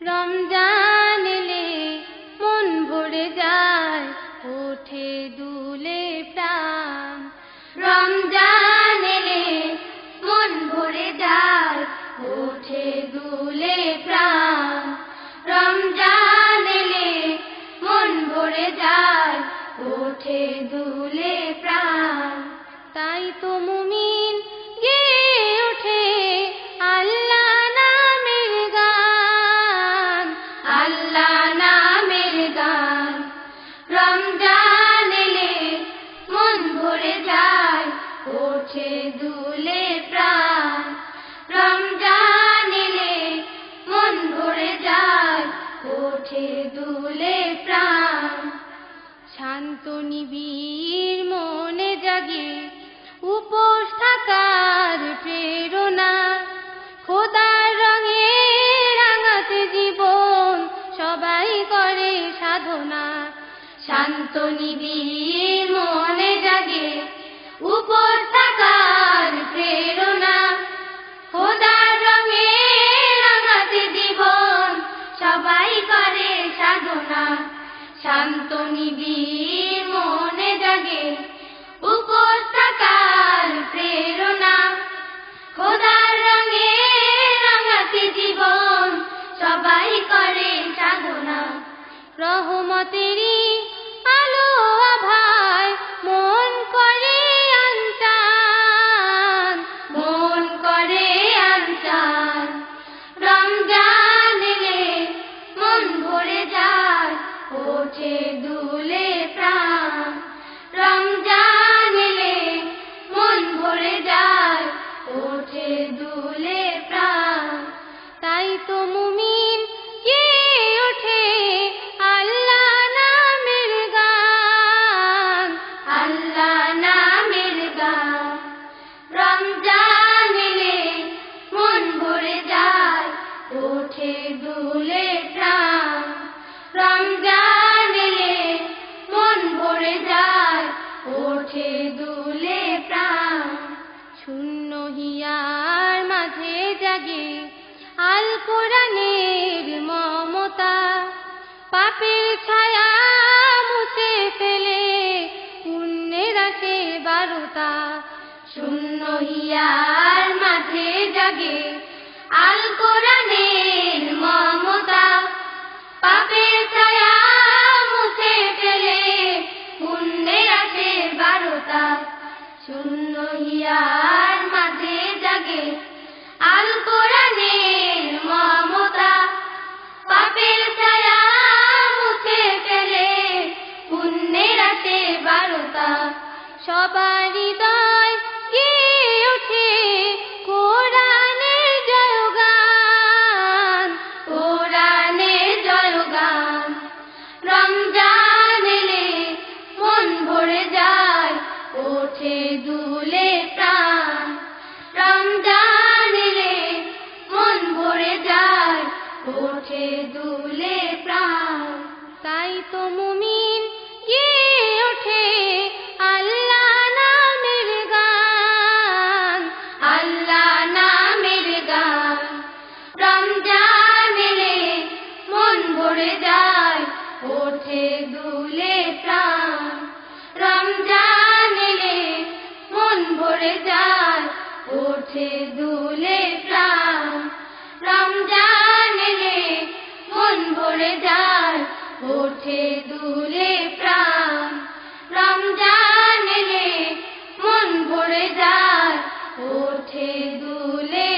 রমজান এলে মন ভরে যায়, ওঠে দুলে প্রাণ। রমজান এলে মন ভরে যায়, ওঠে দুলে প্রাণ। রমজান এলে মন ভরে যায়, ওঠে দুলে প্রাণ। তাই তো মুমিন গেয়ে ওঠে আল্লাহ নামের গান, আল্লাহ নামের গান। রমজান এলে মন ভরে যায়, ওঠে দুলে প্রাণ। রমজান এলে মন ভরে যায়, ওঠে দুলে প্রাণ। শান্ত নিবিড় মনে জাগে উপোস থাকার প্রেরণা, খোদার রঙে রাঙাতে জীবন সবাই করে সাধনা। শান্ত নিবিড় মনে জাগে উপোস থাকার প্রেরণা, খোদার রঙে রাঙাতে জীবন সবাই করে সাধনা। শান্ত নিবিড় মনে জাগে উপোস থাকার প্রেরণা, খোদার রঙে রাঙাতে জীবন সবাই করে সাধনা। রহমতেরই আলো আভায় মন করে আনচান, মন করে আনচান। রমজান এলে মন ভরে যায়, ওঠে দুলে প্রাণ। রমজান এলে মন ভরে যায়, ওঠে দুলে প্রাণ। তাই তো মুমিন গেয়ে ওঠে আল্লাহ নামের গান, আল্লাহ নামের গান। রমজান এলে মন ভরে যায়, ওঠে দুলে প্রাণ। রমজান এলে মন ভরে যায়, ওঠে দুলে প্রাণ। শূন্য হিয়ার মাঝে জাগে আল কোরআনের মমতা, পাপের ছায়া মুছে ফেলে পুণ্যের আসে বারতা। শূন্য হিয়ার মাঝে জাগে আল কোরআনের মমতা, পাপের ছায়া মুছে ফেলে পুণ্যের আসে বারতা। শূন্য হিয়ার মাঝে জাগে আল কোরআনের মমতা, পাপের ছায়া মুছে ফেলে পুণ্যের আসে বারতা। সবার হৃদয় গেয়ে ওঠে কোরআনের জয়গান, কোরআনের জয়গান। রমজান এলে মন ভরে যায়, ওঠে দুলে প্রাণ। রমজান এলে মন ভরে যায়, ওঠে দুলে প্রাণ। তাই তো মুমিন গেয়ে ওঠে আল্লাহ নামের গান, আল্লাহ নামের গান। রমজান এলে মন ভরে যায়, ওঠে দুলে প্রাণ। রমজান এলে মন ভরে যায়, ওঠে দুলে প্রাণ। রমজান এলে মন ভরে যায়, ওঠে দুলে প্রাণ। রমজান এলে মন ভরে যায়, ওঠে দুলে